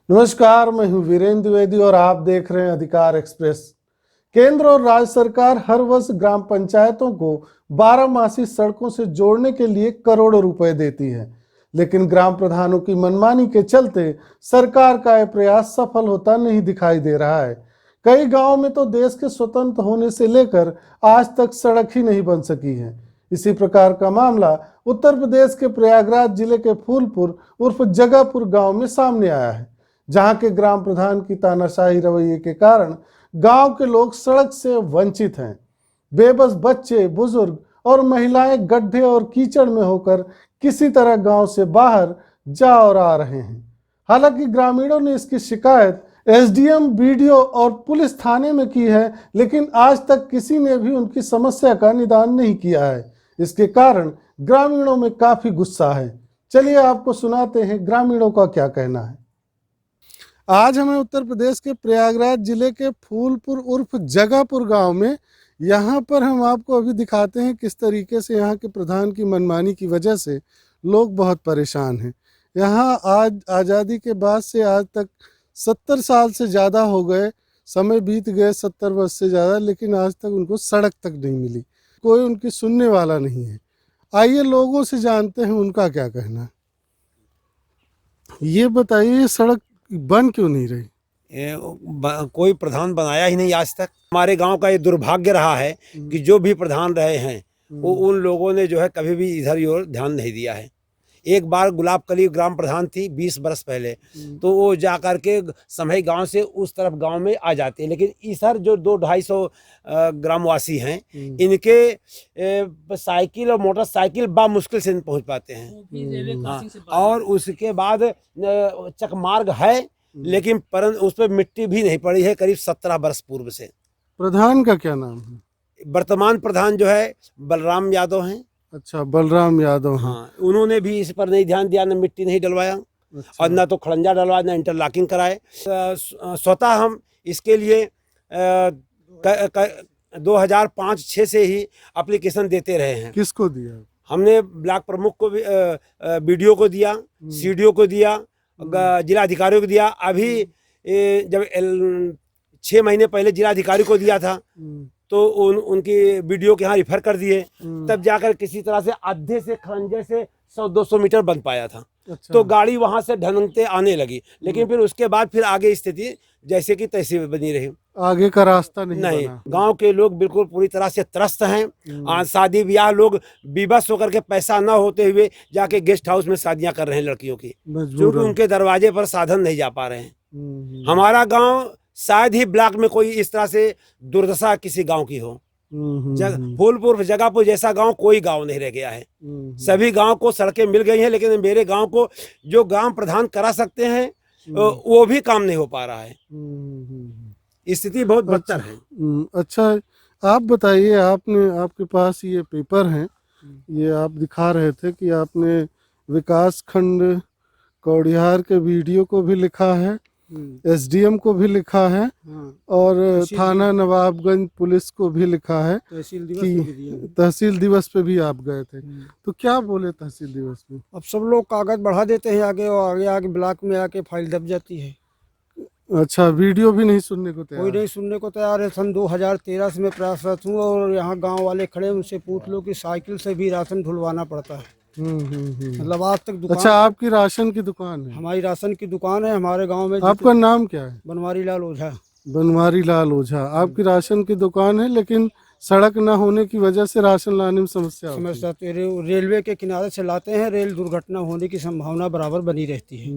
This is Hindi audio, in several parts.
नमस्कार, मैं हूं वीरेंद्र द्विवेदी और आप देख रहे हैं अधिकार एक्सप्रेस। केंद्र और राज्य सरकार हर वर्ष ग्राम पंचायतों को 12 सड़कों से जोड़ने के लिए करोड़ों रुपए देती है, लेकिन ग्राम प्रधानों की मनमानी के चलते सरकार का यह प्रयास सफल होता नहीं दिखाई दे रहा है। कई गांवों में तो देश के स्वतंत्र होने से लेकर आज तक सड़क ही नहीं बन सकी है। इसी प्रकार का मामला उत्तर प्रदेश के प्रयागराज जिले के फूलपुर उर्फ जगापुर गांव में सामने आया है, जहां के ग्राम प्रधान की तानाशाही रवैये के कारण गांव के लोग सड़क से वंचित हैं। बेबस बच्चे, बुजुर्ग और महिलाएं गड्ढे और कीचड़ में होकर किसी तरह गांव से बाहर जा और आ रहे हैं। हालांकि ग्रामीणों ने इसकी शिकायत एसडीएम, बीडीओ और पुलिस थाने में की है, लेकिन आज तक किसी ने भी उनकी समस्या का निदान नहीं किया है। इसके कारण ग्रामीणों में काफी गुस्सा है। चलिए आपको सुनाते हैं ग्रामीणों का क्या कहना है। आज हमें उत्तर प्रदेश के प्रयागराज जिले के फूलपुर उर्फ जगापुर गांव में, यहाँ पर हम आपको अभी दिखाते हैं किस तरीके से यहाँ के प्रधान की मनमानी की वजह से लोग बहुत परेशान हैं। यहाँ आज आज़ादी के बाद से आज तक 70 साल से ज़्यादा हो गए, समय बीत गए 70 वर्ष से ज़्यादा, लेकिन आज तक उनको सड़क तक नहीं मिली। कोई उनकी सुनने वाला नहीं है। आइए लोगों से जानते हैं उनका क्या कहना है। ये बताइए, सड़क बन क्यों नहीं रही? कोई प्रधान बनाया ही नहीं आज तक। हमारे गांव का ये दुर्भाग्य रहा है कि जो भी प्रधान रहे हैं वो उन लोगों ने जो है कभी भी इधर की ओर ध्यान नहीं दिया है। एक बार गुलाब कली ग्राम प्रधान थी 20 बरस पहले, तो वो जा कर के समय गांव से उस तरफ गांव में आ जाते हैं, लेकिन इधर जो 200-250 ग्रामवासी हैं, इनके साइकिल और मोटरसाइकिल मुश्किल से पहुंच पाते हैं। हाँ, और उसके बाद चकमार्ग है, लेकिन परंतु उस पर मिट्टी भी नहीं पड़ी है करीब 17 बरस पूर्व से। प्रधान का क्या नाम है? वर्तमान प्रधान जो है बलराम यादव हैं। अच्छा, बलराम यादव। हाँ, उन्होंने भी इस पर नहीं ध्यान दिया, न मिट्टी नहीं डलवाया। अच्छा। और न तो खड़ंजा डलवाया, न इंटरलॉकिंग कराए। स्वतः हम इसके लिए 2005-06 से ही एप्लीकेशन देते रहे हैं। किसको दिया? हमने ब्लॉक प्रमुख को भी, बीडीओ को दिया, सीडीओ को दिया, जिला अधिकारियों को दिया। अभी जब 6 महीने पहले जिला अधिकारी को दिया था, तो उनकी वीडियो के यहाँ रिफर कर दिए, तब जाकर किसी तरह से आधे से खरंजे से 100-200 मीटर बन पाया था। अच्छा। तो गाड़ी वहां से ढंगते आने लगी, लेकिन फिर उसके बाद फिर आगे स्थिति जैसे कि तैसे बनी रही। आगे का रास्ता नहीं। गांव के लोग बिल्कुल पूरी तरह से त्रस्त हैं। शादी ब्याह लोग विवश होकर के पैसा न होते हुए जाके गेस्ट हाउस में शादियां कर रहे हैं लड़कियों की, क्योंकि उनके दरवाजे पर साधन नहीं जा पा रहे हैं। हमारा गाँव शायद ही ब्लॉक में कोई इस तरह से दुर्दशा किसी गांव की हो। फूलपुर जगापुर जैसा गांव कोई गांव नहीं रह गया है। सभी गांव को सड़कें मिल गई हैं, लेकिन मेरे गांव को जो ग्राम प्रधान करा सकते हैं वो भी काम नहीं हो पा रहा है। स्थिति बहुत बदतर है। अच्छा, आप बताइए, आपके पास ये पेपर हैं, ये आप दिखा रहे थे कि आपने विकास खंड कौड़िहार के वीडियो को भी लिखा है, एसडीएम को भी लिखा है, और थाना नवाबगंज पुलिस को भी लिखा है। तहसील दिवस पे भी आप गए थे, तो क्या बोले तहसील दिवस में? अब सब लोग कागज बढ़ा देते हैं आगे, और आगे ब्लॉक में आके फाइल दब जाती है। अच्छा, वीडियो भी नहीं सुनने को तैयार? कोई नहीं सुनने को तैयार है। सन 2013 से मैं प्रयासरत हूँ, और यहाँ गांव वाले खड़े, उनसे पूछ लो कि साइकिल से भी राशन ढुलवाना पड़ता है। मतलब आज तक दुकान। अच्छा, आपकी राशन की दुकान है? हमारी राशन की दुकान है हमारे गांव में। आपका नाम क्या है? बनवारी लाल ओझा। बनवारी लाल ओझा, आपकी राशन की दुकान है, लेकिन सड़क न होने की वजह से राशन लाने में समस्या रेलवे के किनारे से लाते हैं, रेल दुर्घटना होने की संभावना बराबर बनी रहती है।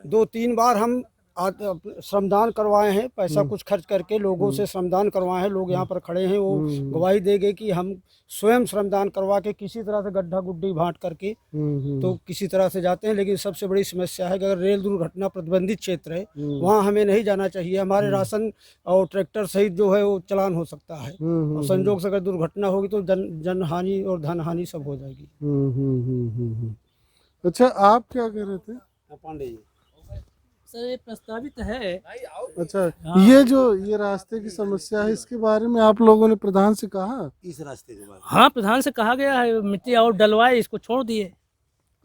2-3 बार हम श्रमदान करवाए हैं, पैसा कुछ खर्च करके लोगों से श्रमदान करवाए हैं। लोग यहाँ पर खड़े हैं, वो गवाही देंगे कि हम स्वयं श्रमदान करवा के किसी तरह से गड्ढा गुड्डी भांट करके तो किसी तरह से जाते हैं। लेकिन सबसे बड़ी समस्या है कि अगर रेल दुर्घटना प्रतिबंधित क्षेत्र है, वहाँ हमें नहीं जाना चाहिए। हमारे राशन और ट्रैक्टर सहित जो है वो चलान हो सकता है, और संजोग से अगर दुर्घटना होगी तो जन हानि और धन हानि सब हो जाएगी। अच्छा, आप क्या कह रहे थे? पांडे जी, सर ये प्रस्तावित है। अच्छा, ये रास्ते की समस्या है, इसके बारे में आप लोगों ने प्रधान से कहा? इस रास्ते के बारे में? हाँ, प्रधान से कहा गया है, मिट्टी और डलवाए, इसको छोड़ दिए।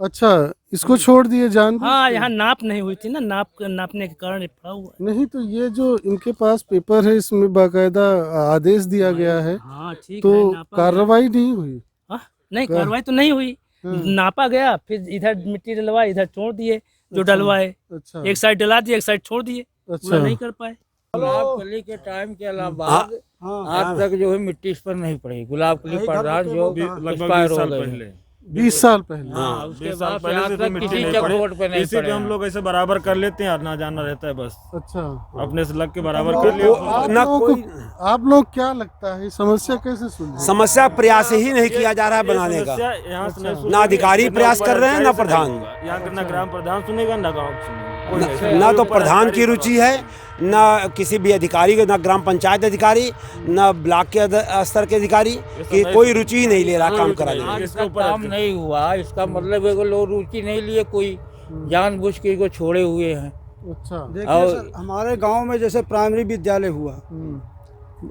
अच्छा, इसको छोड़ दिए जान बुझ हाँ के? यहाँ नाप नहीं हुई थी ना, नापने के कारण ये पड़ा हुआ है। नहीं तो ये जो इनके पास पेपर है इसमें बाकायदा आदेश दिया गया है, हाँ ठीक तो है, नापा गया। कार्रवाई नहीं हुई। हाँ, नहीं कार्रवाई तो नहीं हुई, हाँ। नापा गया, फिर इधर मिट्टी डलवाए, इधर छोड़ दिए जो डलवाए, अच्छा एक साइड डला दिए, एक साइड छोड़ दिए, पूरा अच्छा नहीं कर पाए। गुलाब कली के टाइम के अलावा आज तक जो है मिट्टी इस पर नहीं पड़ी। गुलाब कली प्रधान जो एक्सपायर हो गए 20 साल पहले। हाँ, उसके 20 साल बाद पहले आज से तो तक मिट्टी किसी नहीं चक पड़ी। रोड पे नहीं इसी पड़े पे हम हैं। लोग ऐसे बराबर कर लेते हैं, आना जाना रहता है बस, अच्छा, अपने से लग के बराबर तो कर लिया। आप ना लोगों कोई- को आप लोग क्या लगता है समस्या कैसे सुलझे? समस्या प्रयास ही नहीं किया जा रहा है बनाने का। समस्या यहाँ से नहीं ना अधिकारी सुनेंगे, प्रयास ना कर रहे हैं, ना पंचायत से प्रधान। नहीं होगा। यहाँ का ना ग्राम प्रधान सुनेगा, ना गाँव सुनेगा, कोई नहीं ना सुनेगा। तो ऊपर प्रधान की अधिकारी रुचि है, ना किसी भी अधिकारी को, ना ग्राम पंचायत अधिकारी, ना ब्लॉक के स्तर के अधिकारी की कोई रुचि ही नहीं ले रहा काम कराने में। आज इसके तक ऊपर काम नहीं हुआ, इसका मतलब है कि लोग रुचि नहीं लिए, कोई जानबूझ के को छोड़े हुए हैं। अच्छा, देखिए और- सर, हमारे गांव में जैसे प्राइमरी विद्यालय हुआ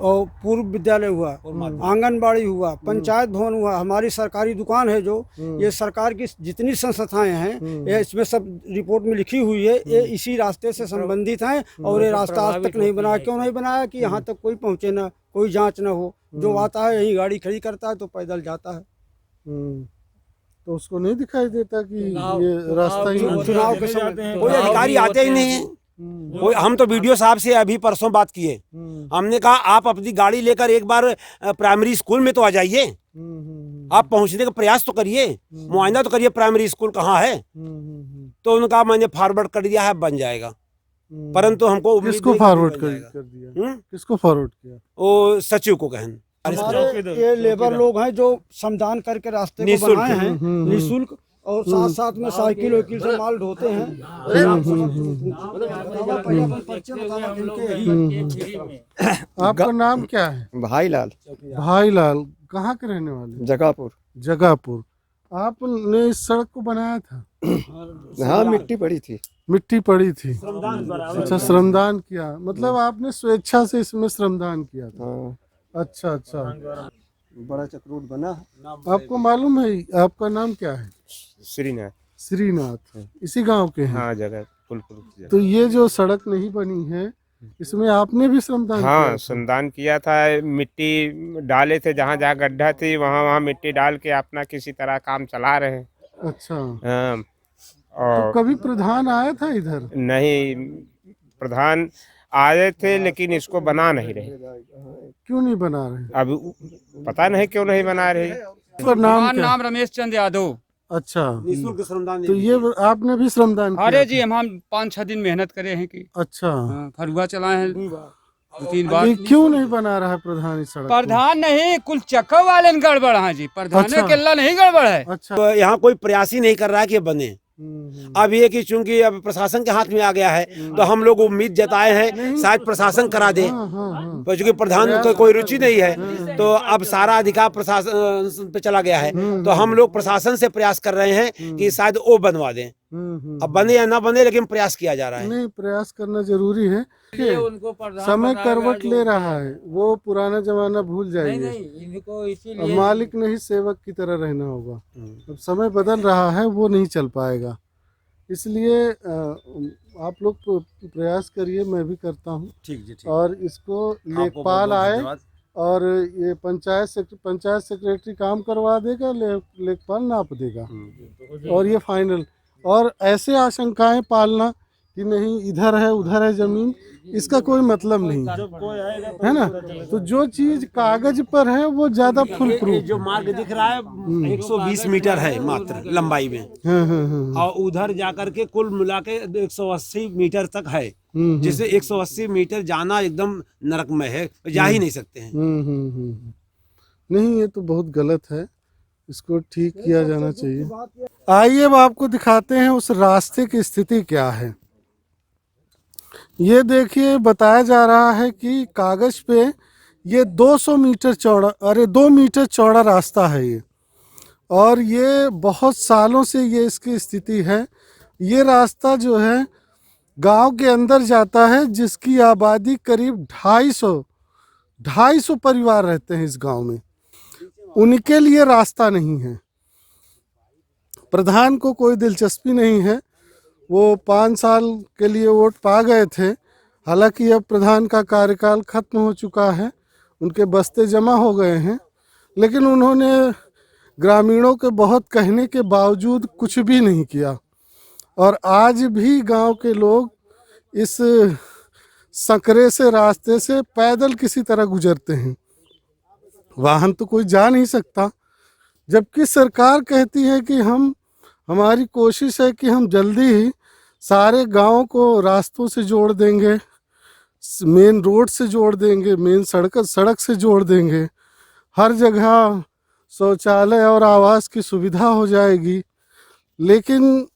और पूर्व विद्यालय हुआ, आंगनबाड़ी हुआ, पंचायत भवन हुआ, हमारी सरकारी दुकान है जो, ये सरकार की जितनी संस्थाएं हैं ये इसमें सब रिपोर्ट में लिखी हुई है, ये इसी रास्ते से संबंधित हैं और ये रास्ता आज तक नहीं बनाया। क्यों नहीं बनाया? कि यहाँ तक कोई पहुँचे ना, कोई जांच ना हो, जो आता है यही गाड़ी खड़ी करता है तो पैदल जाता है। तो उसको नहीं दिखाई देता कि चुनाव- ये रास्ता ही चुनाव- नहीं। चुनाव के देखे समय जाते हैं। कोई चुनाव अधिकारी भी आते होते ही हैं। नहीं है। कोई, हम तो वीडियो साहब से अभी परसों बात किए, हमने कहा आप अपनी गाड़ी लेकर एक बार प्राइमरी स्कूल में तो आ जाइए, आप पहुंचने का प्रयास तो करिए, मुआयना तो करिए प्राइमरी स्कूल कहाँ है। तो उनका मैंने फॉरवर्ड कर दिया है, बन जाएगा, परंतु हमको उम्मीद किसको नहीं कि फॉरवर्ड बन कर जाएगा। कर दिया? हम्म? किसको फॉरवर्ड किया? वो सचिव को कहन। हमारे ये लेबर लोग हैं जो श्रमदान करके रास्ते को निःशुल्क। बनाए हैं निःशुल्क, और साथ साथ में साइकिल वकील से माल ढोते हैं। आपका नाम क्या है? भाईलाल, भाईलाल। कहाँ के रहने वाले? जगापुर। जगापुर। आपने इस सड़क को बनाया था? हाँ, मिट्टी पड़ी थी। मिट्टी पड़ी थी। अच्छा, श्रमदान किया, मतलब आपने स्वेच्छा से इसमें श्रमदान किया था। हाँ, अच्छा अच्छा। बड़ा चक्रोट बना। आपको मालूम है आपका नाम क्या है? श्रीनाथ। श्रीनाथ। इसी गांव के हैं? हाँ, जगह फुलपुर। तो ये जो सड़क नहीं बनी है इसमें आपने भी श्रमदान किया हाँ, था? श्रमदान किया था। मिट्टी डाले थे, जहाँ जहाँ गड्ढा थी वहाँ वहाँ मिट्टी डाल के अपना किसी तरह काम चला रहे हैं। अच्छा, हाँ, तो और कभी प्रधान आया था इधर? नहीं, प्रधान आए थे लेकिन इसको बना नहीं रहे। क्यों नहीं बना रहे? अब पता नहीं क्यों नहीं बना रहे। आपका नाम क्या? नाम रमेश चंद यादव। अच्छा, निःशुल्क श्रमदान तो ये आपने भी श्रमदान किया अरे था? जी हम 5-6 दिन मेहनत करे हैं कि अच्छा, फरुआ चलाए हैं 2-3 बार। ये क्यों नहीं बना रहा है प्रधान इस सड़क को? प्रधान नहीं, कुल चक्कर वाले ने गड़बड़ है जी, प्रधान अच्छा। के अल्लाह नहीं गड़बड़ है। अच्छा। तो यहाँ कोई प्रयास ही नहीं कर रहा है कि ये बने। अब ये कि चूंकि अब प्रशासन के हाथ में आ गया है, तो हम लोग उम्मीद जताए हैं शायद प्रशासन करा दे, हाँ हाँ हाँ। पर चूंकि प्रधान को कोई रुचि नहीं है, तो अब सारा अधिकार प्रशासन पे चला गया है। तो हम लोग प्रशासन से प्रयास कर रहे हैं कि शायद वो बनवा दें। अब बने या ना बने, लेकिन प्रयास किया जा रहा है। नहीं, प्रयास करना जरूरी है। ये उनको प्रधान समय बनाएगा करवट जो- ले रहा है, वो पुराना जमाना भूल नहीं जाइए। नहीं, इनको अब इसीलिए मालिक नहीं सेवक की तरह रहना होगा। अब समय बदल रहा है, वो नहीं चल पाएगा। इसलिए आप लोग प्रयास करिए, मैं भी करता हूँ। ठीक जी, ठीक। और इसको लेखपाल आए और ये पंचायत सेक्रेटरी काम करवा देगा, लेखपाल नाप देगा और ये फाइनल। और ऐसे आशंकाएं पालना कि नहीं इधर है उधर है जमीन, इसका कोई मतलब नहीं है ना। तो जो चीज कागज पर है वो ज्यादा फुल ये प्रूफ। जो मार्ग दिख रहा है 120 मीटर है मात्र लंबाई में, हाँ। और उधर जाकर के कुल मिला के 180 मीटर तक है, जिसे 180 मीटर जाना एकदम नरकमय है, जा ही नहीं सकते हैं। नहीं, ये तो बहुत गलत है, इसको ठीक किया जाना चाहिए। आइए अब आपको दिखाते हैं उस रास्ते की स्थिति क्या है। ये देखिए, बताया जा रहा है कि कागज पे ये 200 मीटर चौड़ा, अरे 2 मीटर चौड़ा रास्ता है ये, और ये बहुत सालों से ये इसकी स्थिति है। ये रास्ता जो है गांव के अंदर जाता है, जिसकी आबादी करीब 250 परिवार रहते हैं इस गांव में, उनके लिए रास्ता नहीं है। प्रधान को कोई दिलचस्पी नहीं है। वो 5 साल के लिए वोट पा गए थे, हालांकि अब प्रधान का कार्यकाल खत्म हो चुका है, उनके बस्ते जमा हो गए हैं, लेकिन उन्होंने ग्रामीणों के बहुत कहने के बावजूद कुछ भी नहीं किया। और आज भी गांव के लोग इस संकरे से रास्ते से पैदल किसी तरह गुजरते हैं, वाहन तो कोई जा नहीं सकता। जबकि सरकार कहती है कि हमारी कोशिश है कि हम जल्दी ही सारे गांवों को रास्तों से जोड़ देंगे, मेन रोड से जोड़ देंगे, मेन सड़क से जोड़ देंगे, हर जगह शौचालय और आवास की सुविधा हो जाएगी। लेकिन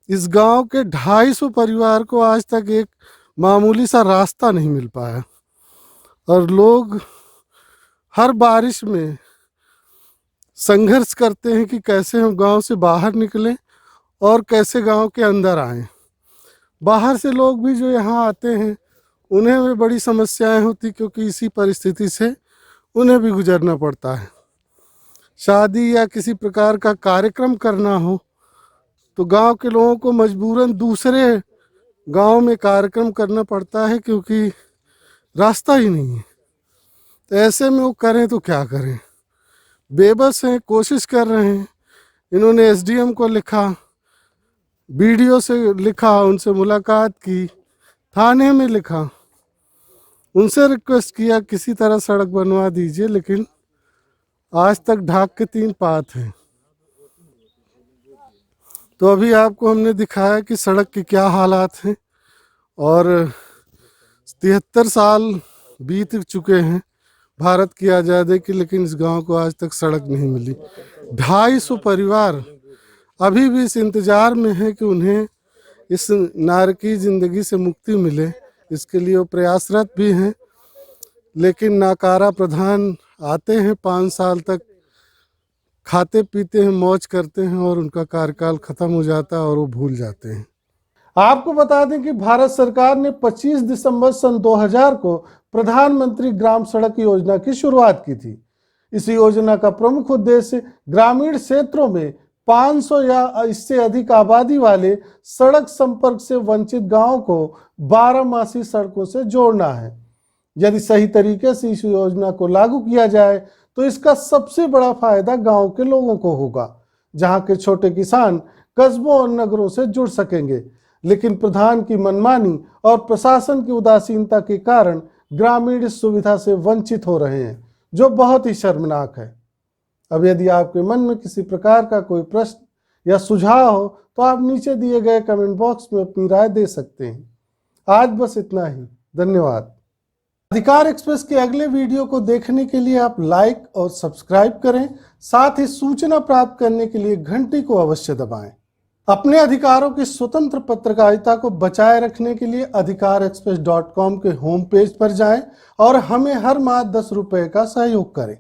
इस गांव के 250 परिवार को आज तक एक मामूली सा रास्ता नहीं मिल पाया और लोग हर बारिश में संघर्ष करते हैं कि कैसे हम गांव से बाहर निकलें और कैसे गांव के अंदर आएं। बाहर से लोग भी जो यहाँ आते हैं उन्हें भी बड़ी समस्याएं होती, क्योंकि इसी परिस्थिति से उन्हें भी गुजरना पड़ता है। शादी या किसी प्रकार का कार्यक्रम करना हो तो गांव के लोगों को मजबूरन दूसरे गांव में कार्यक्रम करना पड़ता है, क्योंकि रास्ता ही नहीं है। तो ऐसे में वो करें तो क्या करें, बेबस हैं, कोशिश कर रहे हैं। इन्होंने एसडीएम को लिखा, बीडीओ से लिखा, उनसे मुलाकात की, थाने में लिखा, उनसे रिक्वेस्ट किया किसी तरह सड़क बनवा दीजिए, लेकिन आज तक ढाक के 3 पात हैं। तो अभी आपको हमने दिखाया कि सड़क के क्या हालात हैं और 73 साल बीत चुके हैं भारत की आज़ादी की, लेकिन इस गांव को आज तक सड़क नहीं मिली। 250 परिवार अभी भी इस इंतज़ार में है कि उन्हें इस नारकी ज़िंदगी से मुक्ति मिले, इसके लिए वो प्रयासरत भी हैं। लेकिन नाकारा प्रधान आते हैं, 5 साल तक खाते पीते हैं, मौज करते हैं और उनका कार्यकाल खत्म हो जाता है और वो भूल जाते हैं। आपको बता दें कि भारत सरकार ने 25 दिसंबर सन 2000 को प्रधानमंत्री ग्राम सड़क योजना की शुरुआत की थी। इस योजना का प्रमुख उद्देश्य ग्रामीण क्षेत्रों में 500 या इससे अधिक आबादी वाले सड़क संपर्क से वंचित गांवों को 12 सड़कों से जोड़ना है। यदि सही तरीके से इस योजना को लागू किया जाए तो इसका सबसे बड़ा फायदा गांव के लोगों को होगा, जहां के छोटे किसान कस्बों और नगरों से जुड़ सकेंगे। लेकिन प्रधान की मनमानी और प्रशासन की उदासीनता के कारण ग्रामीण इस सुविधा से वंचित हो रहे हैं, जो बहुत ही शर्मनाक है। अब यदि आपके मन में किसी प्रकार का कोई प्रश्न या सुझाव हो तो आप नीचे दिए गए कमेंट बॉक्स में अपनी राय दे सकते हैं। आज बस इतना ही, धन्यवाद। अधिकार एक्सप्रेस के अगले वीडियो को देखने के लिए आप लाइक और सब्सक्राइब करें, साथ ही सूचना प्राप्त करने के लिए घंटी को अवश्य दबाएं। अपने अधिकारों की स्वतंत्र पत्रकारिता को बचाए रखने के लिए अधिकारexpress.com के होम पेज पर जाएं और हमें हर माह 10 रुपए का सहयोग करें।